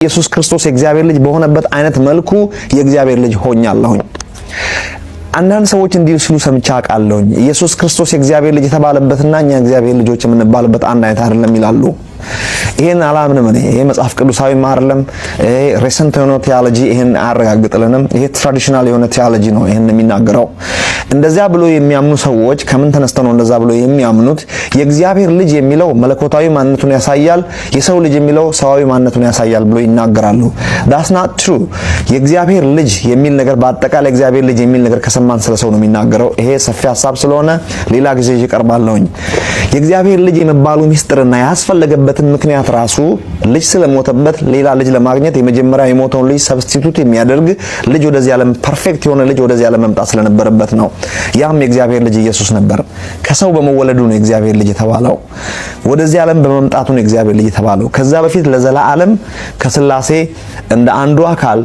ኢየሱስ ክርስቶስ የእግዚአብሔር ልጅ በሆነበት አይነት መልኩ የእግዚአብሔር ልጅ ሆኛለሁኝ። አንዳንድ ሰዎች እንዲህ ሲሉ ሰምቻ አውቃለሁኝ። ኢየሱስ ክርስቶስ የእግዚአብሔር ልጅ የተባለበትና እኛ የእግዚአብሔር ልጆች የምንባልበት አንድ አይነት አይደለም ይላሉ። ይሄን አላምንም እኔ። ይሄ መጽሐፍ ቅዱሳዊ አይደለም። ይሄ ሪሰንት የሆነ ቲዮሎጂ ይሄን አያረጋግጥልንም። ይሄ ትራዲሽናል የሆነ ቲዮሎጂ ነው ይሄን የሚናገረው። እንደዛ ብሎ የሚያምኑ ሰዎች ከምን ተነስተው ነው እንደዛ ብሎ የሚያምኑት? የእግዚአብሔር ልጅ የሚለው መለኮታዊ ማንነቱን ያሳያል፣ የሰው ልጅ የሚለው ሰዋዊ ማንነቱን ያሳያል ብሎ ይናገራሉ። that's not true። የእግዚአብሔር ልጅ የሚል ነገር በአጠቃላይ እግዚአብሔር ልጅ የሚል ነገር ከሰማን ስለ ሰው ነው የሚናገረው። ይሄ ሰፊ ሐሳብ ስለሆነ ሌላ ጊዜ ይቀርባልኝ። የእግዚአብሔር ልጅ የሚባሉ ሚስጥርና ያስፈልገበትን ምክንያት ራሱ ልጅ ስለሞተበት ሌላ ልጅ ለማግኘት የመጀመሪያ የሞተውን ልጅ ሰብስቲቱት የሚያደርግ ልጅ ወደዚህ ዓለም ፐርፌክት የሆነ ልጅ ወደዚህ ዓለም መምጣት ስለነበረበት ነው። ያም የእግዚአብሔር ልጅ ኢየሱስ ነበር። ከሰው በመወለዱ ነው የእግዚአብሔር ልጅ የተባለው። ወደዚህ ዓለም በመምጣቱ ነው የእግዚአብሔር ልጅ የተባለው። ከዛ በፊት ለዘላለም ከሥላሴ እንደ አንዱ አካል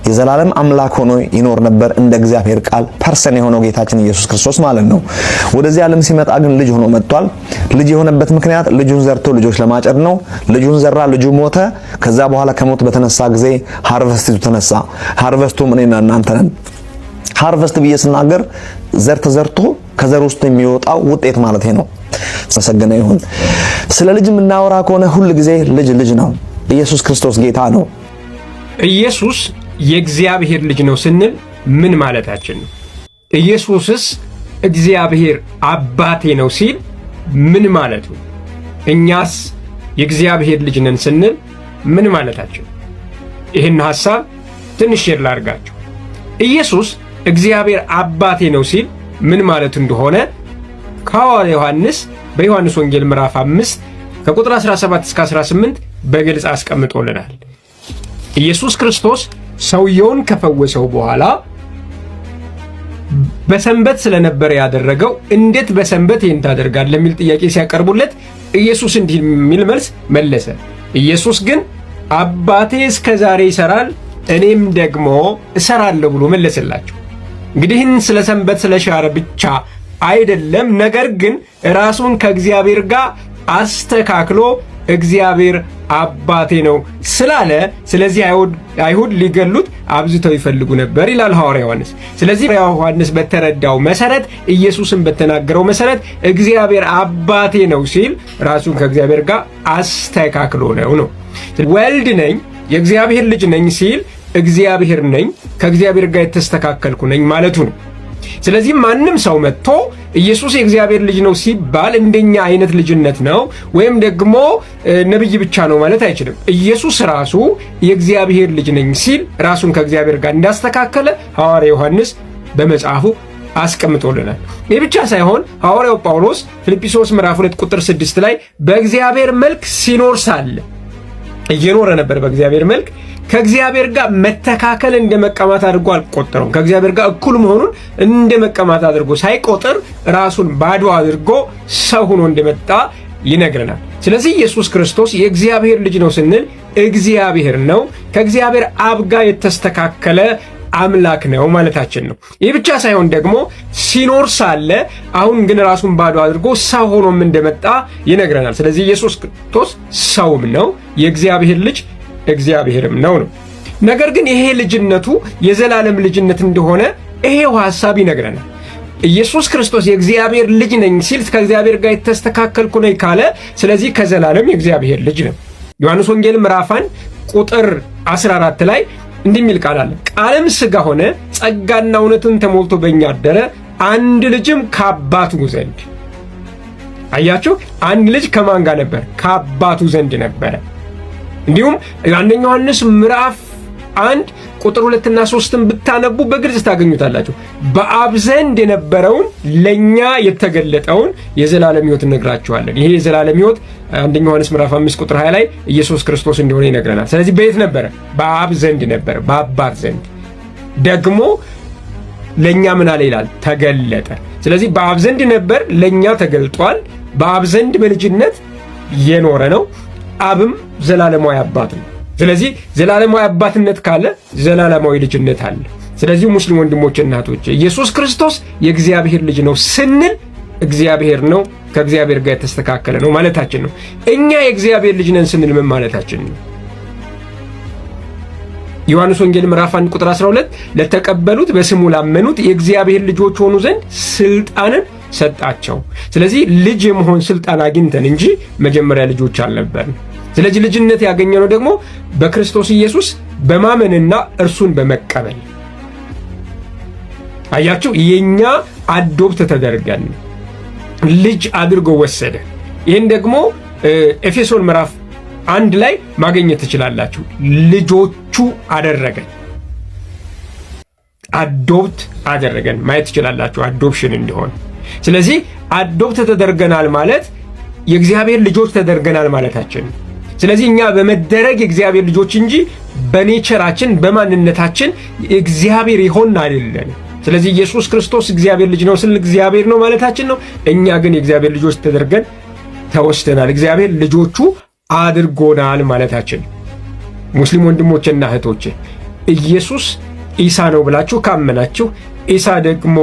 የዘላለም አምላክ ሆኖ ይኖር ነበር፣ እንደ እግዚአብሔር ቃል ፐርሰን የሆነው ጌታችን ኢየሱስ ክርስቶስ ማለት ነው። ወደዚህ ዓለም ሲመጣ ግን ልጅ ሆኖ መጥቷል። ልጅ የሆነበት ምክንያት ልጁን ዘርቶ ልጆች ለማጨድ ነው። ልጁን ዘራ፣ ልጁ ሞተ። ከዛ በኋላ ከሞት በተነሳ ጊዜ ሃርቨስቱ ተነሳ። ሃርቨስቱም እኔና እናንተ ነን። ሃርቨስት ብዬ ስናገር ዘር ተዘርቶ ከዘር ውስጥ የሚወጣው ውጤት ማለት ነው። ተመሰገነ ይሁን። ስለ ልጅ የምናወራ ከሆነ ሁሉ ጊዜ ልጅ ልጅ ነው። ኢየሱስ ክርስቶስ ጌታ ነው። ኢየሱስ የእግዚአብሔር ልጅ ነው ስንል ምን ማለታችን ነው? ኢየሱስስ እግዚአብሔር አባቴ ነው ሲል ምን ማለቱ? እኛስ የእግዚአብሔር ልጅ ነን ስንል ምን ማለታችን? ይህን ሐሳብ ትንሽ ላድርጋችሁ። ኢየሱስ እግዚአብሔር አባቴ ነው ሲል ምን ማለቱ እንደሆነ ከሐዋርያው ዮሐንስ በዮሐንስ ወንጌል ምዕራፍ 5 ከቁጥር 17 እስከ 18 በግልጽ አስቀምጦልናል። ኢየሱስ ክርስቶስ ሰውየውን ከፈወሰው በኋላ በሰንበት ስለነበረ ያደረገው እንዴት በሰንበት ይህን ታደርጋለህ ለሚል ጥያቄ ሲያቀርቡለት ኢየሱስ እንዲህ የሚል መልስ መለሰ። ኢየሱስ ግን አባቴ እስከዛሬ ይሰራል እኔም ደግሞ እሰራለሁ ብሎ መለሰላቸው። እንግዲህ ስለ ሰንበት ስለሻረ ብቻ አይደለም፣ ነገር ግን ራሱን ከእግዚአብሔር ጋር አስተካክሎ እግዚአብሔር አባቴ ነው ስላለ፣ ስለዚህ አይሁድ ሊገሉት አብዝተው ይፈልጉ ነበር ይላል ሐዋርያው ዮሐንስ። ስለዚህ ዮሐንስ በተረዳው መሰረት፣ ኢየሱስን በተናገረው መሰረት እግዚአብሔር አባቴ ነው ሲል ራሱን ከእግዚአብሔር ጋር አስተካክሎ ነው። ወልድ ነኝ የእግዚአብሔር ልጅ ነኝ ሲል እግዚአብሔር ነኝ ከእግዚአብሔር ጋር የተስተካከልኩ ነኝ ማለቱ ነው። ስለዚህ ማንም ሰው መጥቶ ኢየሱስ የእግዚአብሔር ልጅ ነው ሲባል እንደኛ አይነት ልጅነት ነው ወይም ደግሞ ነብይ ብቻ ነው ማለት አይችልም። ኢየሱስ ራሱ የእግዚአብሔር ልጅ ነኝ ሲል ራሱን ከእግዚአብሔር ጋር እንዳስተካከለ ሐዋርያው ዮሐንስ በመጽሐፉ አስቀምጦልናል። ይህ ብቻ ሳይሆን ሐዋርያው ጳውሎስ ፊልጵስዩስ ምዕራፍ 2 ቁጥር 6 ላይ በእግዚአብሔር መልክ ሲኖር ሳለ እየኖረ ነበር። በእግዚአብሔር መልክ ከእግዚአብሔር ጋር መተካከል እንደመቀማት አድርጎ አልቆጠረውም። ከእግዚአብሔር ጋር እኩል መሆኑን እንደመቀማት አድርጎ ሳይቆጥር ራሱን ባዶ አድርጎ ሰው ሆኖ እንደመጣ ይነግረናል። ስለዚህ ኢየሱስ ክርስቶስ የእግዚአብሔር ልጅ ነው ስንል እግዚአብሔር ነው፣ ከእግዚአብሔር አብ ጋር የተስተካከለ አምላክ ነው ማለታችን ነው። ይህ ብቻ ሳይሆን ደግሞ ሲኖር ሳለ አሁን ግን ራሱን ባዶ አድርጎ ሰው ሆኖም እንደመጣ ይነግረናል። ስለዚህ ኢየሱስ ክርስቶስ ሰውም ነው፣ የእግዚአብሔር ልጅ እግዚአብሔርም ነው። ነገር ግን ይሄ ልጅነቱ የዘላለም ልጅነት እንደሆነ ይሄው ሐሳብ ይነግረናል። ኢየሱስ ክርስቶስ የእግዚአብሔር ልጅ ነኝ ሲል ከእግዚአብሔር ጋር የተስተካከልኩ ነኝ ካለ፣ ስለዚህ ከዘላለም የእግዚአብሔር ልጅ ነው። ዮሐንስ ወንጌል ምዕራፍ 1 ቁጥር 14 ላይ እንዲህ የሚል ቃል አለ። ቃልም ሥጋ ሆነ ጸጋና እውነትን ተሞልቶ በእኛ አደረ፣ አንድ ልጅም ከአባቱ ዘንድ። አያችሁ፣ አንድ ልጅ ከማን ጋር ነበር? ከአባቱ ዘንድ ነበረ። እንዲሁም አንደኛ ዮሐንስ ምዕራፍ 1 ቁጥር 2 እና 3ን ብታነቡ በግልጽ ታገኙታላችሁ። በአብ ዘንድ የነበረውን ለኛ የተገለጠውን የዘላለም ሕይወት እነግራችኋለን። ይሄ የዘላለም ሕይወት አንደኛ ዮሐንስ ምዕራፍ 5 ቁጥር 20 ላይ ኢየሱስ ክርስቶስ እንደሆነ ይነግረናል። ስለዚህ በየት ነበረ? በአብ ዘንድ ነበረ፣ በአባት ዘንድ ደግሞ ለኛ ምን አለ ይላል? ተገለጠ። ስለዚህ በአብ ዘንድ ነበር፣ ለኛ ተገልጧል። በአብ ዘንድ በልጅነት የኖረ ነው። አብም ዘላለማዊ አባት ነው። ስለዚህ ዘላለማዊ አባትነት ካለ ዘላለማዊ ልጅነት አለ። ስለዚህ ሙስሊም ወንድሞች እናቶች ኢየሱስ ክርስቶስ የእግዚአብሔር ልጅ ነው ስንል እግዚአብሔር ነው ከእግዚአብሔር ጋር የተስተካከለ ነው ማለታችን ነው። እኛ የእግዚአብሔር ልጅ ነን ስንል ምን ማለታችን ነው? ዮሐንስ ወንጌል ምዕራፍ 1 ቁጥር 12 ለተቀበሉት በስሙ ላመኑት የእግዚአብሔር ልጆች ሆኑ ዘንድ ስልጣንን ሰጣቸው። ስለዚህ ልጅ የመሆን ስልጣን አግኝተን እንጂ መጀመሪያ ልጆች አልነበርን። ስለዚህ ልጅነት ያገኘነው ደግሞ በክርስቶስ ኢየሱስ በማመንና እርሱን በመቀበል። አያችሁ፣ የኛ አዶፕት ተደርገን ልጅ አድርጎ ወሰደ። ይህን ደግሞ ኤፌሶን ምዕራፍ 1 ላይ ማግኘት ትችላላችሁ። ልጆቹ አደረገን፣ አዶፕት አደረገን ማየት ትችላላችሁ፣ አዶፕሽን እንዲሆን። ስለዚህ አዶፕት ተደርገናል ማለት የእግዚአብሔር ልጆች ተደርገናል ማለታችን። ስለዚህ እኛ በመደረግ የእግዚአብሔር ልጆች እንጂ በኔቸራችን በማንነታችን እግዚአብሔር ይሆን አይደለም። ስለዚህ ኢየሱስ ክርስቶስ እግዚአብሔር ልጅ ነው ስል እግዚአብሔር ነው ማለታችን ነው። እኛ ግን የእግዚአብሔር ልጆች ተደርገን ተወስደናል፣ እግዚአብሔር ልጆቹ አድርጎናል ማለታችን። ሙስሊም ወንድሞችና እህቶቼ ኢየሱስ ኢሳ ነው ብላችሁ ካመናችሁ ኢሳ ደግሞ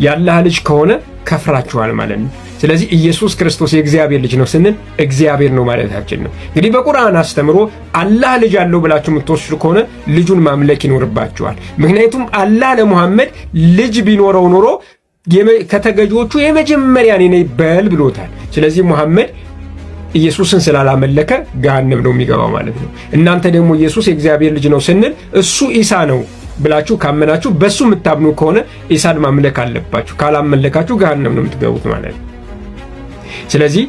የአላህ ልጅ ከሆነ ከፍራችኋል ማለት ነው። ስለዚህ ኢየሱስ ክርስቶስ የእግዚአብሔር ልጅ ነው ስንል እግዚአብሔር ነው ማለታችን ነው። እንግዲህ በቁርአን አስተምሮ አላህ ልጅ አለው ብላችሁ የምትወስዱ ከሆነ ልጁን ማምለክ ይኖርባችኋል። ምክንያቱም አላህ ለሙሐመድ ልጅ ቢኖረው ኖሮ ከተገዢዎቹ የመጀመሪያ እኔ ነኝ በል ብሎታል። ስለዚህ ሙሐመድ ኢየሱስን ስላላመለከ ገሃነም ነው የሚገባው ማለት ነው። እናንተ ደግሞ ኢየሱስ የእግዚአብሔር ልጅ ነው ስንል እሱ ኢሳ ነው ብላችሁ ካመናችሁ በሱ የምታምኑ ከሆነ ኢሳን ማምለክ አለባችሁ። ካላመለካችሁ ገሃነም ነው የምትገቡት ማለት ነው። ስለዚህ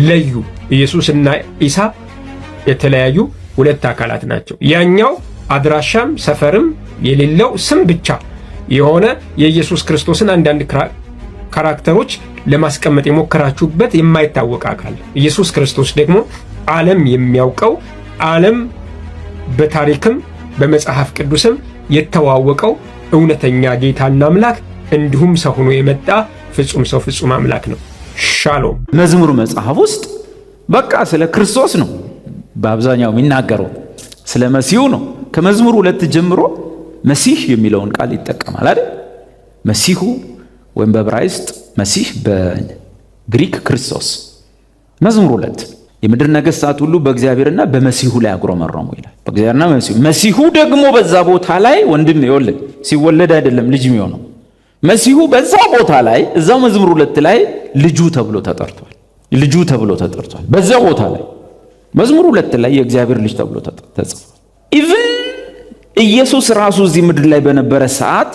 ለዩ። ኢየሱስና ኢሳ የተለያዩ ሁለት አካላት ናቸው። ያኛው አድራሻም ሰፈርም የሌለው ስም ብቻ የሆነ የኢየሱስ ክርስቶስን አንዳንድ ካራክተሮች ለማስቀመጥ የሞከራችሁበት የማይታወቅ አካል። ኢየሱስ ክርስቶስ ደግሞ ዓለም የሚያውቀው ዓለም በታሪክም በመጽሐፍ ቅዱስም የተዋወቀው እውነተኛ ጌታና አምላክ እንዲሁም ሰው ሆኖ የመጣ ፍጹም ሰው ፍጹም አምላክ ነው። ሻሎም። መዝሙር መጽሐፍ ውስጥ በቃ ስለ ክርስቶስ ነው በአብዛኛው የሚናገረው፣ ስለ መሲሁ ነው። ከመዝሙር 2 ጀምሮ መሲህ የሚለውን ቃል ይጠቀማል አይደል? መሲሁ ወይም በዕብራይስጥ መሲህ፣ በግሪክ ክርስቶስ። መዝሙር 2 የምድር ነገሥታት ሁሉ በእግዚአብሔርና በመሲሁ ላይ አጉረመረሙ ይላል። በእግዚአብሔርና በመሲሁ። መሲሁ ደግሞ በዛ ቦታ ላይ ወንድም ይወልድ፣ ሲወለድ አይደለም ልጅ የሚሆነው። መሲሁ በዛ ቦታ ላይ እዛው መዝሙር 2 ላይ ልጁ ተብሎ ተጠርቷል። ልጁ ተብሎ ተጠርቷል። በዛ ቦታ ላይ መዝሙር 2 ላይ የእግዚአብሔር ልጅ ተብሎ ተጽፏል። ኢቭን ኢየሱስ ራሱ እዚህ ምድር ላይ በነበረ ሰዓት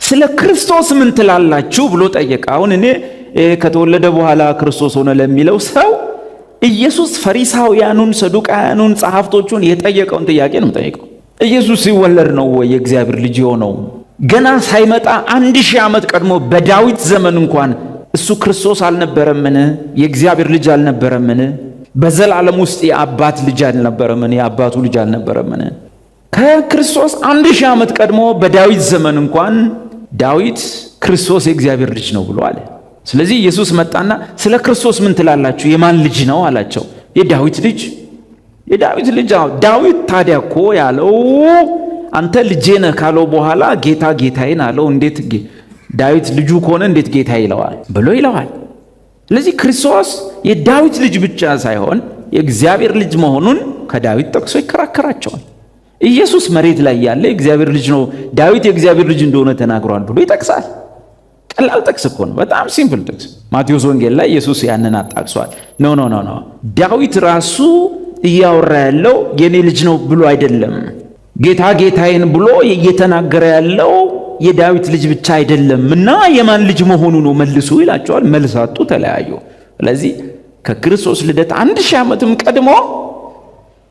ስለ ክርስቶስ ምን ትላላችሁ ብሎ ጠየቀ። አሁን እኔ ከተወለደ በኋላ ክርስቶስ ሆነ ለሚለው ሰው ኢየሱስ ፈሪሳውያኑን፣ ሰዱቃውያኑን፣ ጸሐፍቶቹን የጠየቀውን ጥያቄ ነው የምጠይቀው። ኢየሱስ ሲወለድ ነው ወይ የእግዚአብሔር ልጅ የሆነው? ገና ሳይመጣ 1000 ዓመት ቀድሞ በዳዊት ዘመን እንኳን እሱ ክርስቶስ አልነበረምን? የእግዚአብሔር ልጅ አልነበረምን? በዘላለም ውስጥ የአባት ልጅ አልነበረምን? የአባቱ ልጅ አልነበረምን? ከክርስቶስ 1000 ዓመት ቀድሞ በዳዊት ዘመን እንኳን ዳዊት ክርስቶስ የእግዚአብሔር ልጅ ነው ብሎ አለ። ስለዚህ ኢየሱስ መጣና ስለ ክርስቶስ ምን ትላላችሁ? የማን ልጅ ነው አላቸው። የዳዊት ልጅ። የዳዊት ልጅ። ዳዊት ታዲያ እኮ ያለው አንተ ልጄ ነህ ካለው በኋላ ጌታ ጌታዬን አለው። እንዴት ዳዊት ልጁ ከሆነ እንዴት ጌታ ይለዋል ብሎ ይለዋል። ስለዚህ ክርስቶስ የዳዊት ልጅ ብቻ ሳይሆን የእግዚአብሔር ልጅ መሆኑን ከዳዊት ጠቅሶ ይከራከራቸዋል። ኢየሱስ መሬት ላይ ያለ የእግዚአብሔር ልጅ ነው፣ ዳዊት የእግዚአብሔር ልጅ እንደሆነ ተናግሯል ብሎ ይጠቅሳል። ቀላል ጥቅስ እኮ ነው፣ በጣም ሲምፕል ጥቅስ። ማቴዎስ ወንጌል ላይ ኢየሱስ ያንን አጣቅሷል። ኖ ዳዊት ራሱ እያወራ ያለው የኔ ልጅ ነው ብሎ አይደለም። ጌታ ጌታዬን ብሎ እየተናገረ ያለው የዳዊት ልጅ ብቻ አይደለም እና የማን ልጅ መሆኑ ነው መልሱ ይላቸዋል። መልሳቱ ተለያዩ። ስለዚህ ከክርስቶስ ልደት 1000 ዓመትም ቀድሞ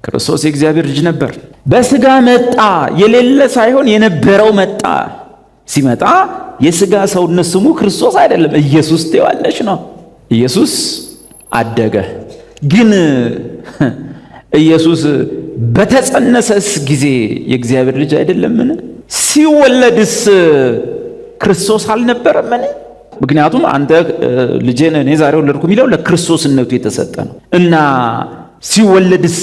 ክርስቶስ የእግዚአብሔር ልጅ ነበር። በስጋ መጣ፣ የሌለ ሳይሆን የነበረው መጣ። ሲመጣ የስጋ ሰውነት ስሙ ክርስቶስ አይደለም፣ ኢየሱስ ትዋለሽ ነው። ኢየሱስ አደገ። ግን ኢየሱስ በተጸነሰስ ጊዜ የእግዚአብሔር ልጅ አይደለምን? ሲወለድስ ክርስቶስ አልነበረምን? ምክንያቱም አንተ ልጄን እኔ ዛሬ ወለድኩ የሚለው ለክርስቶስነቱ የተሰጠ ነው እና ሲወለድስ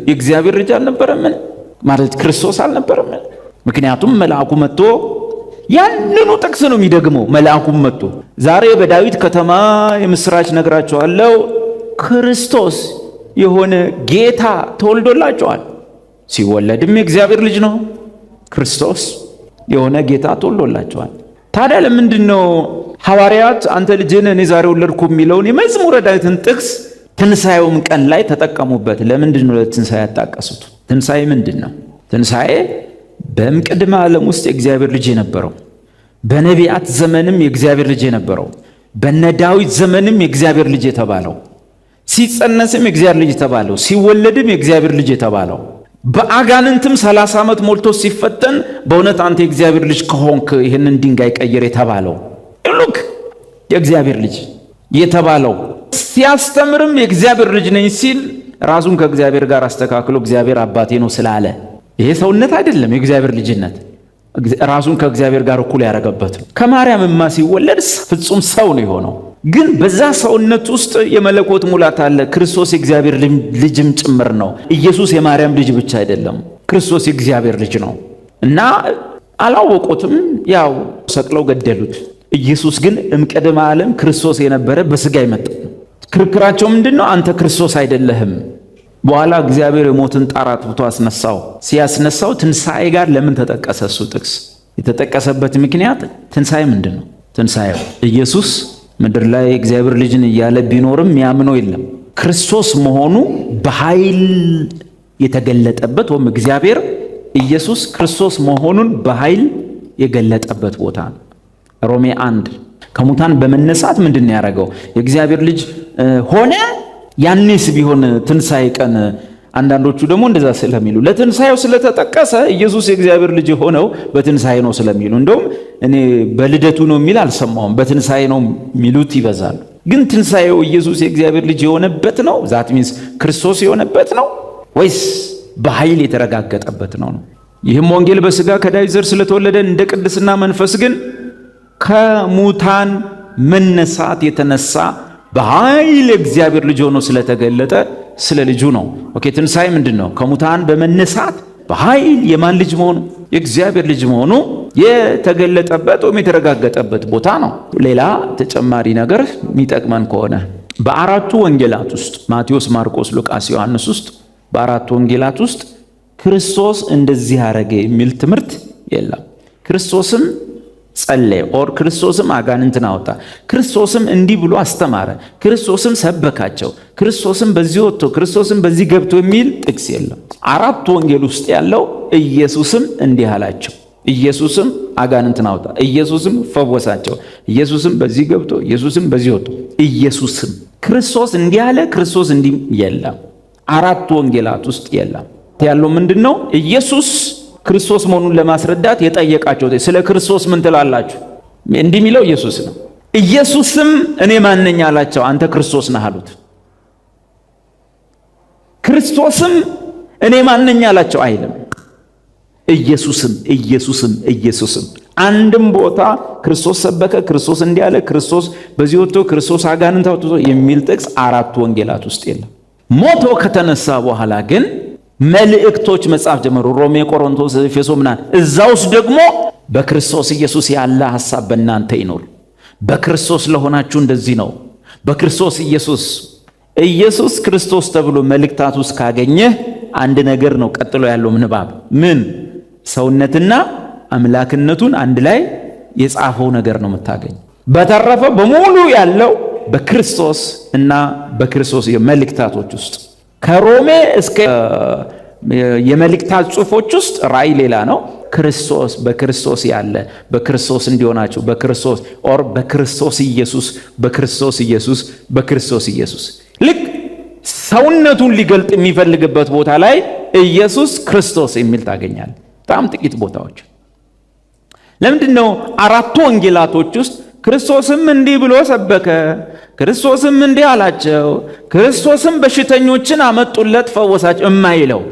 የእግዚአብሔር ልጅ አልነበረምን? ማለት ክርስቶስ አልነበረምን? ምክንያቱም መልአኩ መጥቶ ያንኑ ጥቅስ ነው የሚደግመው። መልአኩም መጥቶ ዛሬ በዳዊት ከተማ የምስራች ነግራቸዋለሁ፣ ክርስቶስ የሆነ ጌታ ተወልዶላቸዋል። ሲወለድም የእግዚአብሔር ልጅ ነው፣ ክርስቶስ የሆነ ጌታ ተወልዶላቸዋል። ታዲያ ለምንድነው ሐዋርያት አንተ ልጅህን እኔ ዛሬ ወለድኩ የሚለውን የመዝሙረ ዳዊትን ጥቅስ ትንሣኤውም ቀን ላይ ተጠቀሙበት? ለምንድነው ለትንሣኤ ያጣቀሱት? ትንሣኤ ምንድነው? ትንሣኤ በእምቅድመ ዓለም ውስጥ የእግዚአብሔር ልጅ የነበረው፣ በነቢያት ዘመንም የእግዚአብሔር ልጅ የነበረው፣ በነ ዳዊት ዘመንም የእግዚአብሔር ልጅ የተባለው፣ ሲጸነስም የእግዚአብሔር ልጅ የተባለው፣ ሲወለድም የእግዚአብሔር ልጅ የተባለው፣ በአጋንንትም 30 ዓመት ሞልቶ ሲፈተን በእውነት አንተ የእግዚአብሔር ልጅ ከሆንክ ይህንን ድንጋይ ቀይር የተባለው፣ ሉክ የእግዚአብሔር ልጅ የተባለው፣ ሲያስተምርም የእግዚአብሔር ልጅ ነኝ ሲል ራሱን ከእግዚአብሔር ጋር አስተካክሎ እግዚአብሔር አባቴ ነው ስላለ፣ ይሄ ሰውነት አይደለም። የእግዚአብሔር ልጅነት ራሱን ከእግዚአብሔር ጋር እኩል ያደረገበት ነው። ከማርያምማ ሲወለድ ፍጹም ሰው ነው የሆነው። ግን በዛ ሰውነት ውስጥ የመለኮት ሙላት አለ። ክርስቶስ የእግዚአብሔር ልጅም ጭምር ነው። ኢየሱስ የማርያም ልጅ ብቻ አይደለም፣ ክርስቶስ የእግዚአብሔር ልጅ ነው። እና አላወቁትም፣ ያው ሰቅለው ገደሉት። ኢየሱስ ግን እምቅድመ ዓለም ክርስቶስ የነበረ በስጋ ይመጣ። ክርክራቸው ምንድነው? አንተ ክርስቶስ አይደለህም። በኋላ እግዚአብሔር የሞትን ጣር አጥፍቶ አስነሳው። ሲያስነሳው ትንሣኤ ጋር ለምን ተጠቀሰ? እሱ ጥቅስ የተጠቀሰበት ምክንያት ትንሣኤ ምንድነው? ትንሣኤው ኢየሱስ ምድር ላይ እግዚአብሔር ልጅን እያለ ቢኖርም ያምነው የለም። ክርስቶስ መሆኑ በኃይል የተገለጠበት ወይም እግዚአብሔር ኢየሱስ ክርስቶስ መሆኑን በኃይል የገለጠበት ቦታ ነው። ሮሜ 1 ከሙታን በመነሳት ምንድን ያደረገው? የእግዚአብሔር ልጅ ሆነ። ያኔስ ቢሆን ትንሣኤ ቀን አንዳንዶቹ ደግሞ እንደዛ ስለሚሉ ለትንሣኤው ስለተጠቀሰ ኢየሱስ የእግዚአብሔር ልጅ ሆነው በትንሣኤ ነው ስለሚሉ፣ እንደውም እኔ በልደቱ ነው የሚል አልሰማሁም። በትንሣኤ ነው የሚሉት ይበዛሉ። ግን ትንሣኤው ኢየሱስ የእግዚአብሔር ልጅ የሆነበት ነው? ዛት ሚንስ ክርስቶስ የሆነበት ነው ወይስ በኃይል የተረጋገጠበት ነው? ይህም ወንጌል በሥጋ ከዳዊት ዘር ስለተወለደ እንደ ቅድስና መንፈስ ግን ከሙታን መነሳት የተነሳ በኃይል እግዚአብሔር ልጅ ሆኖ ስለተገለጠ ስለ ልጁ ነው። ኦኬ፣ ትንሣኤ ምንድነው? ከሙታን በመነሳት በኃይል የማን ልጅ መሆኑ? የእግዚአብሔር ልጅ መሆኑ የተገለጠበት ወይም የተረጋገጠበት ቦታ ነው። ሌላ ተጨማሪ ነገር የሚጠቅመን ከሆነ በአራቱ ወንጌላት ውስጥ ማቴዎስ፣ ማርቆስ፣ ሉቃስ፣ ዮሐንስ ውስጥ በአራቱ ወንጌላት ውስጥ ክርስቶስ እንደዚህ አረገ የሚል ትምህርት የለም። ክርስቶስም ጸለየ፣ ኦር ክርስቶስም አጋንንትን አወጣ፣ ክርስቶስም እንዲህ ብሎ አስተማረ፣ ክርስቶስም ሰበካቸው፣ ክርስቶስም በዚህ ወጥቶ፣ ክርስቶስም በዚህ ገብቶ የሚል ጥቅስ የለም። አራቱ ወንጌል ውስጥ ያለው ኢየሱስም እንዲህ አላቸው፣ ኢየሱስም አጋንንትን አወጣ፣ ኢየሱስም ፈወሳቸው፣ ኢየሱስም በዚህ ገብቶ፣ ኢየሱስም በዚህ ወጥቶ፣ ኢየሱስም ክርስቶስ እንዲህ አለ፣ ክርስቶስ እንዲህ የለም። አራቱ ወንጌላት ውስጥ የለም። ያለው ምንድነው? ኢየሱስ ክርስቶስ መሆኑን ለማስረዳት የጠየቃቸው ስለ ክርስቶስ ምን ትላላችሁ? እንዲህ የሚለው ኢየሱስ ነው። ኢየሱስም እኔ ማን ነኝ አላቸው። አንተ ክርስቶስ ነህ አሉት። ክርስቶስም እኔ ማን ነኝ አላቸው አይልም። ኢየሱስም ኢየሱስም ኢየሱስም። አንድም ቦታ ክርስቶስ ሰበከ፣ ክርስቶስ እንዲህ አለ፣ ክርስቶስ በዚህ ወጥቶ፣ ክርስቶስ አጋንንት አውጥቶ የሚል ጥቅስ አራቱ ወንጌላት ውስጥ የለም። ሞቶ ከተነሳ በኋላ ግን መልእክቶች መጻፍ ጀመሩ። ሮሜ፣ ቆሮንቶስ፣ ኤፌሶ ምናምን። እዛ ውስጥ ደግሞ በክርስቶስ ኢየሱስ ያለ ሐሳብ በእናንተ ይኖር፣ በክርስቶስ ለሆናችሁ እንደዚህ ነው። በክርስቶስ ኢየሱስ ክርስቶስ ተብሎ መልእክታት ውስጥ ካገኘህ አንድ ነገር ነው ቀጥሎ ያለው ምንባብ ምን ሰውነትና አምላክነቱን አንድ ላይ የጻፈው ነገር ነው የምታገኝ። በተረፈ በሙሉ ያለው በክርስቶስ እና በክርስቶስ የመልእክታቶች ውስጥ ከሮሜ እስከ የመልእክታት ጽሑፎች ውስጥ ራእይ ሌላ ነው። ክርስቶስ በክርስቶስ ያለ በክርስቶስ እንዲሆናችሁ በክርስቶስ ኦር በክርስቶስ ኢየሱስ በክርስቶስ ኢየሱስ በክርስቶስ ኢየሱስ ልክ ሰውነቱን ሊገልጥ የሚፈልግበት ቦታ ላይ ኢየሱስ ክርስቶስ የሚል ታገኛል። በጣም ጥቂት ቦታዎች። ለምንድን ነው አራቱ ወንጌላቶች ውስጥ ክርስቶስም እንዲህ ብሎ ሰበከ፣ ክርስቶስም እንዲህ አላቸው፣ ክርስቶስም በሽተኞችን አመጡለት ፈወሳቸው የማይለው?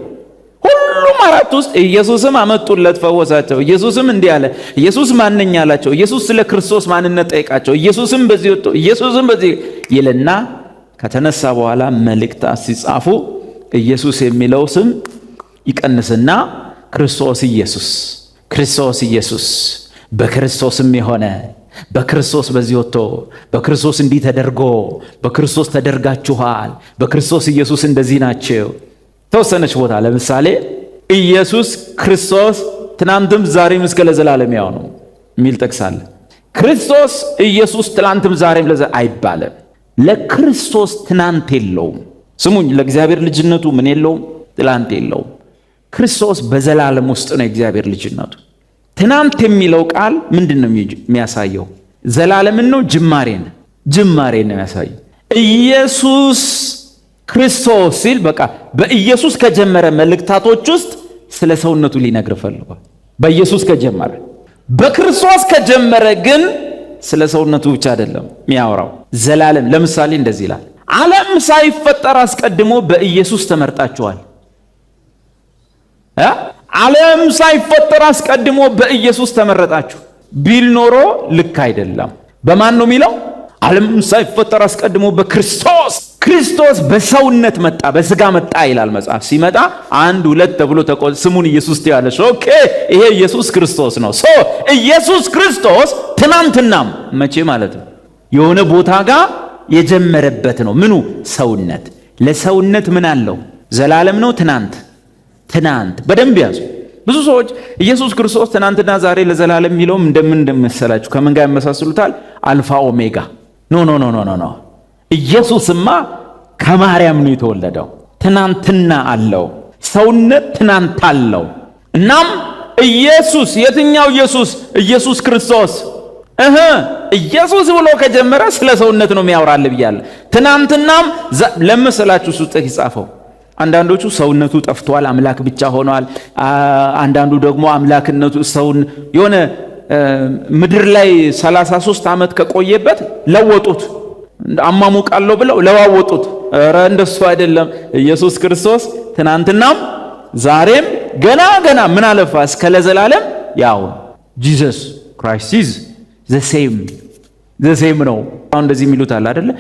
ሁሉም አራት ውስጥ ኢየሱስም አመጡለት ፈወሳቸው፣ ኢየሱስም እንዲህ አለ፣ ኢየሱስ ማንኛ አላቸው፣ ኢየሱስ ስለ ክርስቶስ ማንነት ጠይቃቸው፣ ኢየሱስም በዚህ ወጥቶ፣ ኢየሱስም በዚህ ይልና ከተነሳ በኋላ መልእክታት ሲጻፉ ኢየሱስ የሚለው ስም ይቀንስና ክርስቶስ ኢየሱስ፣ ክርስቶስ ኢየሱስ፣ በክርስቶስም የሆነ በክርስቶስ በዚህ ወጥቶ፣ በክርስቶስ እንዲህ ተደርጎ፣ በክርስቶስ ተደርጋችኋል፣ በክርስቶስ ኢየሱስ እንደዚህ ናቸው። ተወሰነች ቦታ ለምሳሌ ኢየሱስ ክርስቶስ ትናንትም ዛሬም እስከ ለዘላለም ያው ነው የሚል ጥቅስ አለ። ክርስቶስ ኢየሱስ ትናንትም ዛሬም አይባልም። ለክርስቶስ ትናንት የለውም። ስሙኝ፣ ለእግዚአብሔር ልጅነቱ ምን የለውም? ትናንት የለውም። ክርስቶስ በዘላለም ውስጥ ነው የእግዚአብሔር ልጅነቱ። ትናንት የሚለው ቃል ምንድን ነው የሚያሳየው? ዘላለምን ነው? ጅማሬን ነው የሚያሳየው። ኢየሱስ ክርስቶስ ሲል በቃ በኢየሱስ ከጀመረ መልእክታቶች ውስጥ ስለ ሰውነቱ ሊነግር ፈልጓል። በኢየሱስ ከጀመረ፣ በክርስቶስ ከጀመረ ግን ስለ ሰውነቱ ብቻ አይደለም የሚያወራው፣ ዘላለም። ለምሳሌ እንደዚህ ይላል፣ ዓለም ሳይፈጠር አስቀድሞ በኢየሱስ ተመርጣችኋል። ዓለም ሳይፈጠር አስቀድሞ በኢየሱስ ተመረጣችሁ ቢል ኖሮ ልክ አይደለም። በማን ነው የሚለው? ዓለም ሳይፈጠር አስቀድሞ በክርስቶስ። ክርስቶስ በሰውነት መጣ፣ በስጋ መጣ ይላል መጽሐፍ። ሲመጣ 1 2 ተብሎ ስሙን ኢየሱስ ትያለሽ። ኦኬ፣ ይሄ ኢየሱስ ክርስቶስ ነው። ኢየሱስ ክርስቶስ ትናንትናም መቼ ማለት ነው የሆነ ቦታ ጋር የጀመረበት ነው። ምኑ? ሰውነት። ለሰውነት ምን አለው? ዘላለም ነው። ትናንት በደንብ ያዙ። ብዙ ሰዎች ኢየሱስ ክርስቶስ ትናንትና ዛሬ ለዘላለም የሚለውም እንደምን እንደመሰላችሁ ከምን ጋር ያመሳስሉታል? አልፋ ኦሜጋ። ኖ። ኢየሱስማ ከማርያም ነው የተወለደው። ትናንትና አለው። ሰውነት ትናንት አለው። እናም ኢየሱስ፣ የትኛው ኢየሱስ? ኢየሱስ ክርስቶስ። ኢየሱስ ብሎ ከጀመረ ስለ ሰውነት ነው የሚያወራል ብያለሁ። ትናንትናም ለመሰላችሁ ሱጥህ ይጻፈው። አንዳንዶቹ ሰውነቱ ጠፍቷል፣ አምላክ ብቻ ሆኗል። አንዳንዱ ደግሞ አምላክነቱ ሰውን የሆነ ምድር ላይ 33 ዓመት ከቆየበት ለወጡት፣ አማሙቃለሁ ብለው ለዋወጡት። ኧረ እንደሱ አይደለም። ኢየሱስ ክርስቶስ ትናንትናም ዛሬም ገና ምን አለፋ እስከ ለዘላለም ያው ጂሰስ ክራይስት ኢዝ ዘ ሴም ነው። አሁን እንደዚህ የሚሉት አለ አይደለ?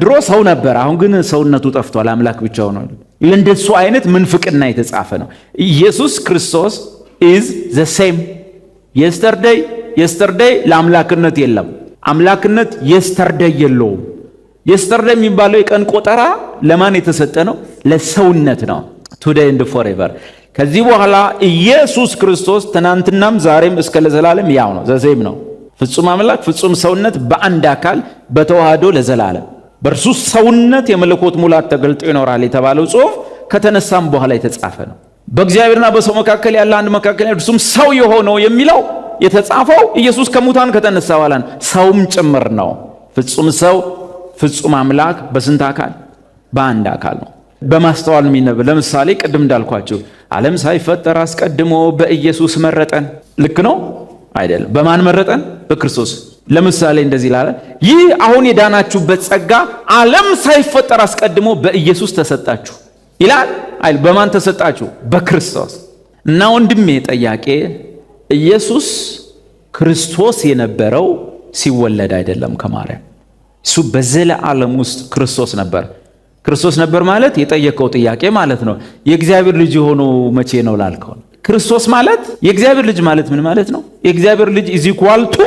ድሮ ሰው ነበር፣ አሁን ግን ሰውነቱ ጠፍቷል፣ አምላክ ብቻ ሆኗል። ለእንደሱ አይነት ምንፍቅና የተጻፈ ነው። ኢየሱስ ክርስቶስ ኢዝ ዘ ሴም የስተርዴይ ለአምላክነት የለም። አምላክነት የስተርዴይ የለውም። የስተርዴይ የሚባለው የቀን ቆጠራ ለማን የተሰጠ ነው? ለሰውነት ነው። ቱዴይ ኤንድ ፎሬቨር። ከዚህ በኋላ ኢየሱስ ክርስቶስ ትናንትናም ዛሬም እስከ ለዘላለም ያው ነው፣ ዘ ሴም ነው። ፍጹም አምላክ ፍጹም ሰውነት በአንድ አካል በተዋህዶ ለዘላለም በእርሱ ሰውነት የመለኮት ሙላት ተገልጦ ይኖራል የተባለው ጽሑፍ ከተነሳም በኋላ የተጻፈ ነው። በእግዚአብሔርና በሰው መካከል ያለ አንድ መካከለኛ እርሱም ሰው የሆነው የሚለው የተጻፈው ኢየሱስ ከሙታን ከተነሳ በኋላ ነው። ሰውም ጭምር ነው። ፍጹም ሰው ፍጹም አምላክ በስንት አካል? በአንድ አካል ነው። በማስተዋል የሚነበብ ለምሳሌ ቅድም እንዳልኳችሁ ዓለም ሳይፈጠር አስቀድሞ በኢየሱስ መረጠን። ልክ ነው አይደለም? በማን መረጠን? በክርስቶስ። ለምሳሌ እንደዚህ ላለ ይህ አሁን የዳናችሁበት ጸጋ ዓለም ሳይፈጠር አስቀድሞ በኢየሱስ ተሰጣችሁ ይላል አይል? በማን ተሰጣችሁ? በክርስቶስ። እና ወንድሜ ጠያቄ ኢየሱስ ክርስቶስ የነበረው ሲወለድ አይደለም ከማርያም። እሱ በዘላለም ውስጥ ክርስቶስ ነበር። ክርስቶስ ነበር ማለት የጠየቀው ጥያቄ ማለት ነው። የእግዚአብሔር ልጅ የሆነው መቼ ነው ላልከው፣ ክርስቶስ ማለት የእግዚአብሔር ልጅ ማለት ምን ማለት ነው? የእግዚአብሔር ልጅ ኢዝ ኢኳል ቱ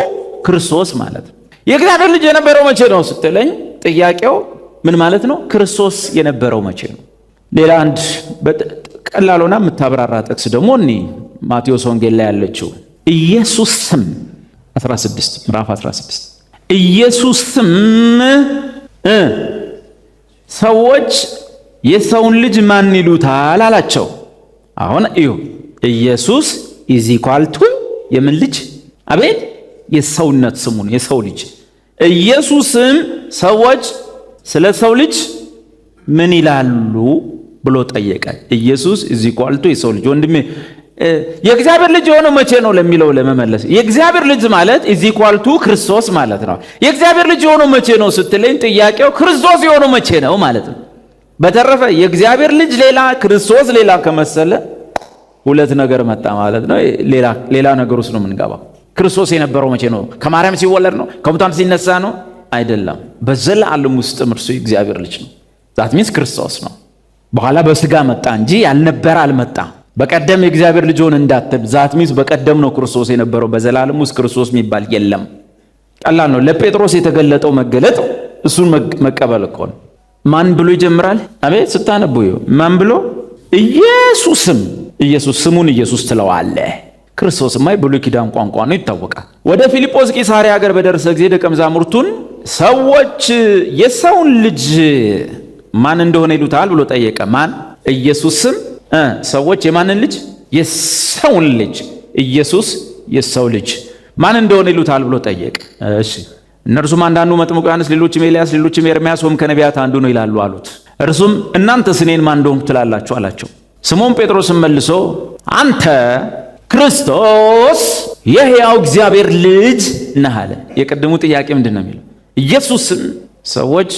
ክርስቶስ ማለት ነው። የእግዚአብሔር ልጅ የነበረው መቼ ነው ስትለኝ ጥያቄው ምን ማለት ነው? ክርስቶስ የነበረው መቼ ነው? ሌላ አንድ ቀላልና የምታብራራ ጥቅስ ደግሞ እኔ ማቴዎስ ወንጌል ላይ ያለችው ኢየሱስም 16 ምዕራፍ 16 ኢየሱስም ሰዎች የሰውን ልጅ ማን ይሉታል አላቸው። አሁን እዩ ኢየሱስ ኢዝ ኢኳል ቱ የምን ልጅ? አቤት የሰውነት ስሙን የሰው ልጅ። ኢየሱስም ሰዎች ስለ ሰው ልጅ ምን ይላሉ ብሎ ጠየቀ። ኢየሱስ ኢዝ ኢኳል ቱ የሰው ልጅ። ወንድሜ የእግዚአብሔር ልጅ የሆነው መቼ ነው ለሚለው ለመመለስ የእግዚአብሔር ልጅ ማለት ኢዝ ኢኳል ቱ ክርስቶስ ማለት ነው። የእግዚአብሔር ልጅ የሆነው መቼ ነው ስትለኝ ጥያቄው ክርስቶስ የሆነው መቼ ነው ማለት ነው። በተረፈ የእግዚአብሔር ልጅ ሌላ ክርስቶስ ሌላ ከመሰለ ሁለት ነገር መጣ ማለት ነው። ሌላ ነገር ውስጥ ነው የምንገባው። ክርስቶስ የነበረው መቼ ነው? ከማርያም ሲወለድ ነው? ከሙታን ሲነሳ ነው? አይደለም። በዘላለም ውስጥ እርሱ የእግዚአብሔር ልጅ ነው። ዛት ሚንስ ክርስቶስ ነው። በኋላ በስጋ መጣ እንጂ ያልነበረ አልመጣም። በቀደም የእግዚአብሔር ልጅ ሆነ እንዳትል፣ ዛት ሚንስ በቀደም ነው ክርስቶስ የነበረው። በዘላለም ውስጥ ክርስቶስ የሚባል የለም። ቀላል ነው። ለጴጥሮስ የተገለጠው መገለጥ እሱን መቀበል እኮ ነው። ማን ብሎ ይጀምራል? አቤት ስታነቡ ማን ብሎ? ኢየሱስም ኢየሱስ ስሙን ኢየሱስ ትለዋለህ። ክርስቶስማ የብሉይ ኪዳን ቋንቋ ነው ይታወቃል። ወደ ፊልጶስ ቂሳርያ ሀገር በደረሰ ጊዜ ደቀ መዛሙርቱን ሰዎች የሰውን ልጅ ማን እንደሆነ ይሉታል ብሎ ጠየቀ። ማን? ኢየሱስም ሰዎች የማንን ልጅ? የሰውን ልጅ። ኢየሱስ የሰው ልጅ ማን እንደሆነ ይሉታል ብሎ ጠየቀ። እሺ እነርሱም አንዳንዱ መጥምቁ ዮሐንስ፣ ሌሎችም ኤልያስ፣ ሌሎችም ኤርምያስ ወይም ከነቢያት አንዱ ነው ይላሉ አሉት። እርሱም እናንተስ እኔን ማን እንደሆንኩ ትላላችሁ አላቸው። ስምዖን ጴጥሮስም መልሶ አንተ ክርስቶስ የሕያው እግዚአብሔር ልጅ ነህ አለ። የቀደሙ ጥያቄ ምንድን ነው የሚለው? ኢየሱስን ሰዎች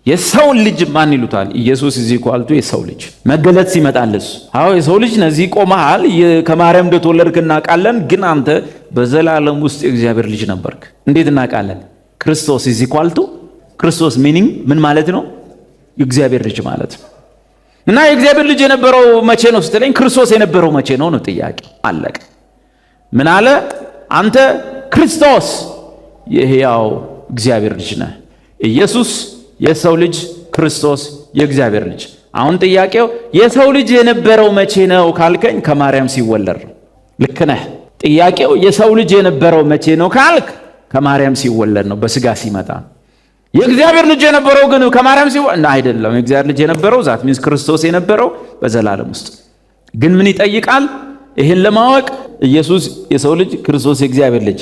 የሰውን ልጅ ማን ይሉታል? ኢየሱስ እዚህ ኳልቱ የሰው ልጅ መገለጥ ሲመጣልስ፣ አዎ የሰው ልጅ ነዚህ ቆመሃል፣ ከማርያም እንደተወለድክ እናውቃለን፣ ግን አንተ በዘላለም ውስጥ የእግዚአብሔር ልጅ ነበርክ። እንዴት እናውቃለን? ክርስቶስ እዚህ ኳልቱ ክርስቶስ ሚኒንግ ምን ማለት ነው? የእግዚአብሔር ልጅ ማለት ነው። እና የእግዚአብሔር ልጅ የነበረው መቼ ነው ስትለኝ፣ ክርስቶስ የነበረው መቼ ነው ነው ጥያቄ። አለቀ። ምን አለ? አንተ ክርስቶስ የሕያው እግዚአብሔር ልጅ ነህ። ኢየሱስ የሰው ልጅ፣ ክርስቶስ የእግዚአብሔር ልጅ። አሁን ጥያቄው የሰው ልጅ የነበረው መቼ ነው ካልከኝ ከማርያም ሲወለድ ነው። ልክ ነህ። ጥያቄው የሰው ልጅ የነበረው መቼ ነው ካልክ ከማርያም ሲወለድ ነው፣ በስጋ ሲመጣ ነው። የእግዚአብሔር ልጅ የነበረው ግን ከማርያም ሲወለድ አይደለም። የእግዚአብሔር ልጅ የነበረው ዛት ሚንስ ክርስቶስ የነበረው በዘላለም ውስጥ ግን ምን ይጠይቃል? ይህን ለማወቅ ኢየሱስ የሰው ልጅ፣ ክርስቶስ የእግዚአብሔር ልጅ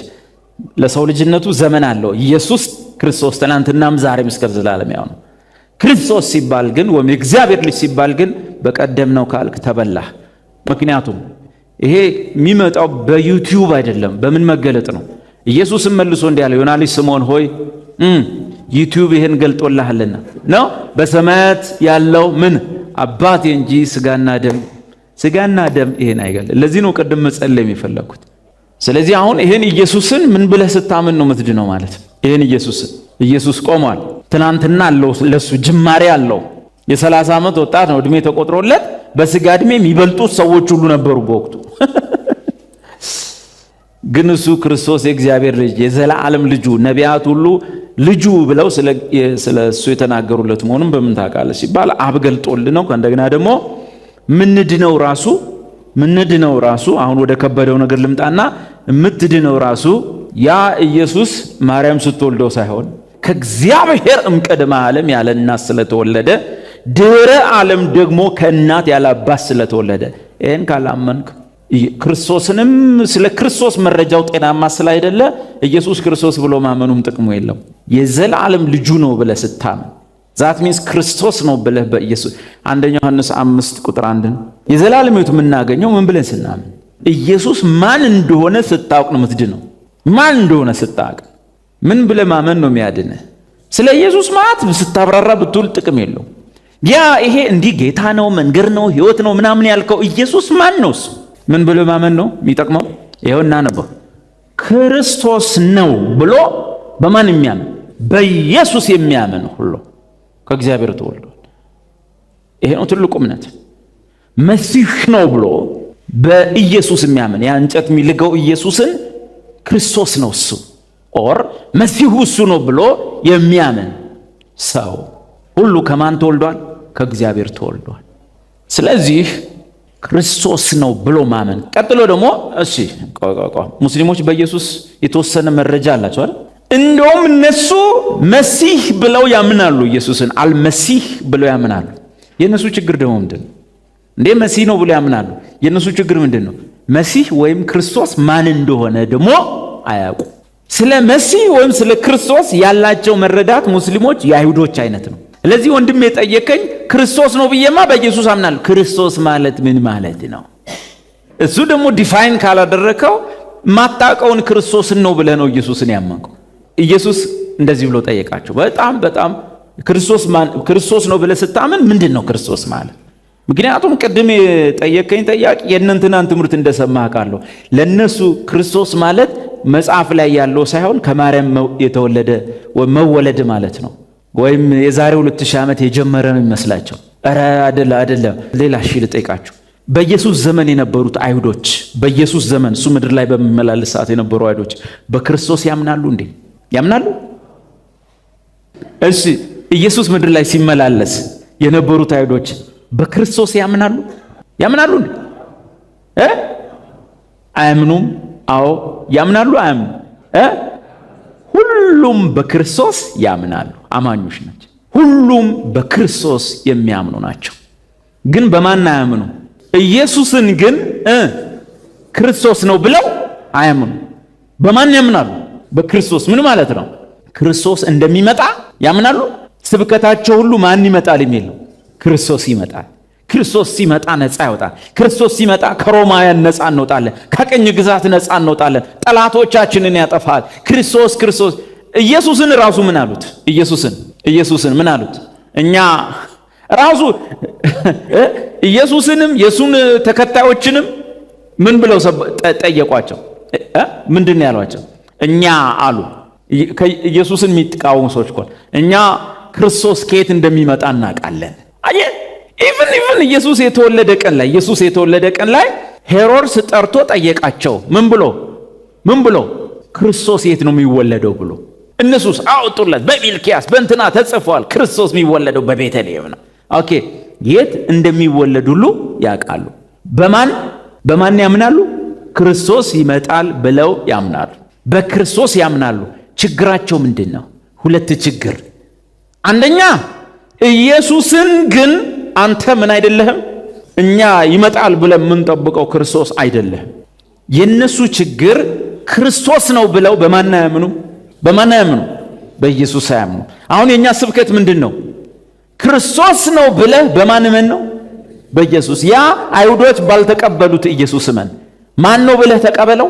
ለሰው ልጅነቱ ዘመን አለው። ኢየሱስ ክርስቶስ ትናንትናም ዛሬም እስከ ዘላለም ያው ነው። ክርስቶስ ሲባል ግን ወይም የእግዚአብሔር ልጅ ሲባል ግን በቀደም ነው ካልክ ተበላህ። ምክንያቱም ይሄ የሚመጣው በዩቲዩብ አይደለም። በምን መገለጥ ነው? ኢየሱስም መልሶ እንዲህ አለ፣ ዮና ልጅ ስምዖን ሆይ ዩቲዩብ ይሄን ገልጦልሃልና ነው። በሰማያት ያለው ምን አባቴ እንጂ ስጋና ደም ይሄን አይገል። ለዚህ ነው ቅድም መጸለይ የሚፈለኩት። ስለዚህ አሁን ይሄን ኢየሱስን ምን ብለህ ስታምን ነው የምትድነው ማለት ነው። ይሄን ኢየሱስ ቆሟል። ትናንትና አለው፣ ለሱ ጅማሬ አለው። የ30 ዓመት ወጣት ነው፣ እድሜ ተቆጥሮለት በስጋ እድሜ የሚበልጡት ሰዎች ሁሉ ነበሩ በወቅቱ። ግን እሱ ክርስቶስ የእግዚአብሔር ልጅ የዘላለም ልጁ ነቢያት ሁሉ ልጁ ብለው ስለ እሱ የተናገሩለት መሆኑን በምን ታውቃለህ ሲባል አብ ገልጦልህ ነው። ከእንደገና ደግሞ ምንድነው ራሱ አሁን ወደ ከበደው ነገር ልምጣና የምትድነው ራሱ ያ ኢየሱስ ማርያም ስትወልደው ሳይሆን ከእግዚአብሔር እምቅድመ ዓለም ያለ እናት ስለተወለደ ድህረ ዓለም ደግሞ ከእናት ያለ አባት ስለተወለደ ይህን ካላመንክ ክርስቶስንም ስለ ክርስቶስ መረጃው ጤናማ ስላይደለ ኢየሱስ ክርስቶስ ብሎ ማመኑም ጥቅሙ የለው። የዘላለም ልጁ ነው ብለህ ስታምን ዛት ሚንስ ክርስቶስ ነው ብለህ በኢየሱስ አንደኛ ዮሐንስ 5:1 የዘላለም ሕይወት የምናገኘው ምን ብለን ስናምን ኢየሱስ ማን እንደሆነ ስታውቅ ነው የምትድነው። ማን እንደሆነ ስታውቅ ምን ብለህ ማመን ነው የሚያድንህ። ስለ ኢየሱስ ማለት ስታብራራ ብትውል ጥቅም የለው። ያ ይሄ እንዲህ ጌታ ነው፣ መንገድ ነው፣ ሕይወት ነው ምናምን ያልከው ኢየሱስ ማን ነው? እሱ ምን ብሎ ማመን ነው የሚጠቅመው? ይኸውና ነበር ክርስቶስ ነው ብሎ በማን የሚያምን? በኢየሱስ የሚያምን ሁሉ ከእግዚአብሔር ተወልዷል። ይሄ ነው ትልቁ እምነት። መሲህ ነው ብሎ በኢየሱስ የሚያምን ያ እንጨት የሚልገው ኢየሱስን ክርስቶስ ነው እሱ ኦር መሲሁ እሱ ነው ብሎ የሚያምን ሰው ሁሉ ከማን ተወልዷል? ከእግዚአብሔር ተወልዷል። ስለዚህ ክርስቶስ ነው ብሎ ማመን። ቀጥሎ ደግሞ እሺ ሙስሊሞች በኢየሱስ የተወሰነ መረጃ አላቸው አይደል? እንደውም እነሱ መሲህ ብለው ያምናሉ። ኢየሱስን አልመሲህ ብለው ያምናሉ። የነሱ ችግር ደግሞ ምንድነው? እንዴ መሲህ ነው ብለው ያምናሉ። የነሱ ችግር ምንድነው? መሲህ ወይም ክርስቶስ ማን እንደሆነ ደግሞ አያውቁ። ስለ መሲህ ወይም ስለ ክርስቶስ ያላቸው መረዳት ሙስሊሞች የአይሁዶች አይነት ነው። ስለዚህ ወንድም የጠየቀኝ ክርስቶስ ነው ብዬማ በኢየሱስ አምናለሁ። ክርስቶስ ማለት ምን ማለት ነው? እሱ ደግሞ ዲፋይን ካላደረከው ማጣቀውን ክርስቶስን ነው ብለህ ነው ኢየሱስን ያመንከው። ኢየሱስ እንደዚህ ብሎ ጠየቃቸው። በጣም ክርስቶስ ነው ብለህ ስታምን ምንድን ነው ክርስቶስ ማለት? ምክንያቱም ቅድም የጠየቀኝ ጠያቂ የእነንትናን ትምህርት እንደሰማህ ቃለሁ። ለነሱ ክርስቶስ ማለት መጽሐፍ ላይ ያለው ሳይሆን ከማርያም የተወለደ መወለድ ማለት ነው። ወይም የዛሬ 2000 ዓመት የጀመረ ነው ይመስላቸው። ኧረ አይደለም። ሌላ ልጠይቃችሁ። በኢየሱስ ዘመን የነበሩት አይሁዶች በኢየሱስ ዘመን እሱ ምድር ላይ በሚመላለስ ሰዓት የነበሩ አይሁዶች በክርስቶስ ያምናሉ እንዴ? ያምናሉ? እሺ ኢየሱስ ምድር ላይ ሲመላለስ የነበሩት አይሁዶች በክርስቶስ ያምናሉ እንዴ? አያምኑም? አዎ። ያምናሉ? አያምኑ? ሁሉም በክርስቶስ ያምናሉ። አማኞች ናቸው። ሁሉም በክርስቶስ የሚያምኑ ናቸው። ግን በማን አያምኑ? ኢየሱስን ግን ክርስቶስ ነው ብለው አያምኑ። በማን ያምናሉ? በክርስቶስ። ምን ማለት ነው? ክርስቶስ እንደሚመጣ ያምናሉ። ስብከታቸው ሁሉ ማን ይመጣል የሚል ነው። ክርስቶስ ይመጣል። ክርስቶስ ሲመጣ ነፃ ያወጣል። ክርስቶስ ሲመጣ ከሮማውያን ነፃ እንወጣለን። ከቅኝ ግዛት ነፃ እንወጣለን። ጠላቶቻችንን ያጠፋል። ክርስቶስ ኢየሱስን ራሱ ምን አሉት? ኢየሱስን ምን አሉት? እኛ ራሱ ኢየሱስንም የሱን ተከታዮችንም ምን ብለው ጠየቋቸው? ምንድን ያሏቸው? እኛ አሉ ኢየሱስን የሚቃወሙ ሰዎች እኮ እኛ ክርስቶስ ከየት እንደሚመጣ እናውቃለን። አየህ ኢቭን ኢየሱስ የተወለደ ቀን ላይ ሄሮድስ ጠርቶ ጠየቃቸው። ምን ብሎ ክርስቶስ የት ነው የሚወለደው ብሎ። እነሱስ አወጡለት። በሚልኪያስ በእንትና ተጽፏል፣ ክርስቶስ የሚወለደው በቤተልሔም ነው። ኦኬ የት እንደሚወለድ ሁሉ ያውቃሉ። በማን ያምናሉ? ክርስቶስ ይመጣል ብለው ያምናሉ። በክርስቶስ ያምናሉ። ችግራቸው ምንድን ነው? ሁለት ችግር። አንደኛ ኢየሱስን ግን አንተ ምን አይደለህም፣ እኛ ይመጣል ብለን የምንጠብቀው ክርስቶስ አይደለህም። የነሱ ችግር ክርስቶስ ነው ብለው በማን ያምኑ? በኢየሱስ አያምኑ። አሁን የኛ ስብከት ምንድን ነው? ክርስቶስ ነው ብለህ በማን እመን ነው? በኢየሱስ። ያ አይሁዶች ባልተቀበሉት ኢየሱስ እመን። ማን ነው ብለህ ተቀበለው?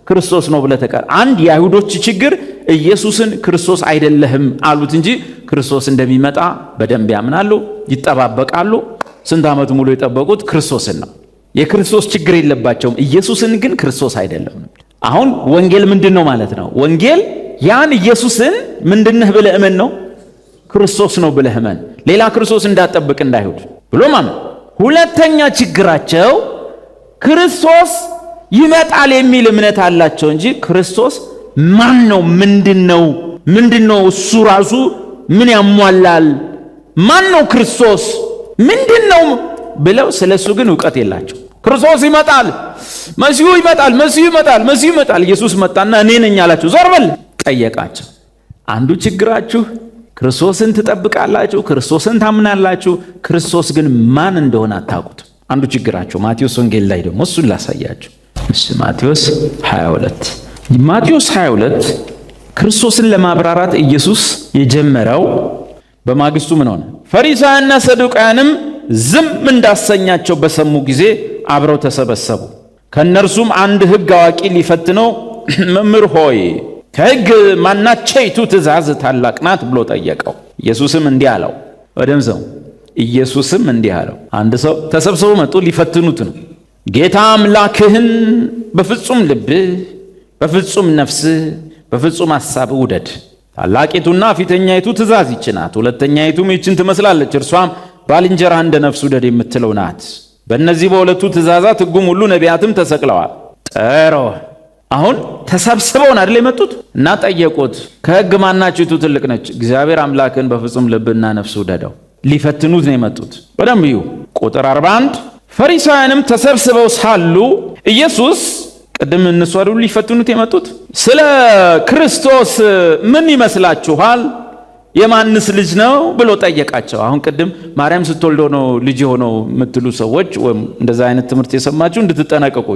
ክርስቶስ ነው ብለህ ተቀበል። አንድ የአይሁዶች ችግር ኢየሱስን ክርስቶስ አይደለህም አሉት እንጂ ክርስቶስ እንደሚመጣ በደንብ ያምናሉ፣ ይጠባበቃሉ። ስንት ዓመት ሙሉ የጠበቁት ክርስቶስን ነው። የክርስቶስ ችግር የለባቸውም። ኢየሱስን ግን ክርስቶስ አይደለም። አሁን ወንጌል ምንድን ነው ማለት ነው? ወንጌል ያን ኢየሱስን ምንድነህ ብለህ እመን ነው። ክርስቶስ ነው ብለህ እመን፣ ሌላ ክርስቶስ እንዳትጠብቅ እንዳይሁድ ብሎ ማለት። ሁለተኛ ችግራቸው ክርስቶስ ይመጣል የሚል እምነት አላቸው እንጂ ክርስቶስ ማን ነው? ምንድነው? እሱ ራሱ ምን ያሟላል? ማን ነው ክርስቶስ? ምንድነው ብለው ስለሱ ግን ዕውቀት የላቸው። ክርስቶስ ይመጣል፣ መሲሁ ይመጣል። ኢየሱስ መጣና እኔ ነኝ አላቸው። ዞር በል ጠየቃቸው። አንዱ ችግራችሁ ክርስቶስን ትጠብቃላችሁ፣ ክርስቶስን ታምናላችሁ፣ ክርስቶስ ግን ማን እንደሆነ አታውቁት። አንዱ ችግራቸው። ማቴዎስ ወንጌል ላይ ደግሞ እሱን ላሳያችሁ። ማቴዎስ 22 ክርስቶስን ለማብራራት ኢየሱስ የጀመረው በማግስቱ ምን ሆነ? ፈሪሳውያንና ሰዱቃውያንም ዝም እንዳሰኛቸው በሰሙ ጊዜ አብረው ተሰበሰቡ። ከእነርሱም አንድ ሕግ አዋቂ ሊፈትነው መምህር ሆይ ከሕግ ማናቸይቱ ትእዛዝ ታላቅ ናት ብሎ ጠየቀው። ኢየሱስም እንዲህ አለው። ወደምሰው ኢየሱስም እንዲህ አለው። አንድ ሰው ተሰብስበው መጡ፣ ሊፈትኑት ነው። ጌታ አምላክህን በፍጹም ልብህ፣ በፍጹም ነፍስህ፣ በፍጹም ሐሳብህ ውደድ። ታላቂቱና ፊተኛይቱ ትእዛዝ ይህች ናት። ሁለተኛይቱም ይህችን ትመስላለች፣ እርሷም ባልንጀራህ እንደ ነፍስ ውደድ የምትለው ናት። በእነዚህ በሁለቱ ትእዛዛት ሕጉም ሁሉ ነቢያትም ተሰቅለዋል። አሁን ተሰብስበው አይደል የመጡት እና ጠየቁት። ከሕግ ማናቸይቱ ትልቅ ነች? እግዚአብሔር አምላክህን በፍጹም ልብና ነፍስ ውደደው። ሊፈትኑት ነው የመጡት። በደንብ እዩ። ቁጥር 41 ፈሪሳውያንም ተሰብስበው ሳሉ ኢየሱስ ቅድም እነሱ አይደሉ ሊፈትኑት የመጡት ስለ ክርስቶስ ምን ይመስላችኋል? የማንስ ልጅ ነው ብሎ ጠየቃቸው። አሁን ቅድም ማርያም ስትወልድ ነው ልጅ የሆነው የምትሉ ሰዎች ወይም እንደዛ አይነት ትምህርት የሰማችሁ እንድትጠነቀቁ።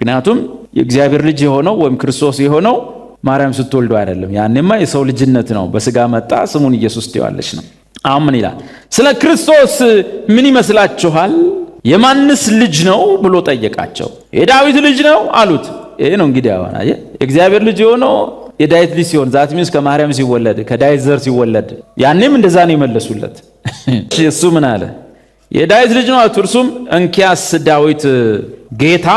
ምክንያቱም የእግዚአብሔር ልጅ የሆነው ወይም ክርስቶስ የሆነው ማርያም ስትወልደው አይደለም። ያኔማ የሰው ልጅነት ነው። በስጋ መጣ፣ ስሙን ኢየሱስ ትይዋለች ነው። አሁን ምን ይላል? ስለ ክርስቶስ ምን ይመስላችኋል? የማንስ ልጅ ነው ብሎ ጠየቃቸው። የዳዊት ልጅ ነው አሉት። ይሄ ነው እንግዲህ አሁን አየህ፣ የእግዚአብሔር ልጅ የሆነው የዳዊት ልጅ ሲሆን ዛት ሚንስ ከማርያም ሲወለድ ከዳዊት ዘር ሲወለድ፣ ያኔም እንደዛ ነው የመለሱለት። እሱ ምን አለ? የዳዊት ልጅ ነው አሉት። እርሱም እንኪያስ ዳዊት ጌታ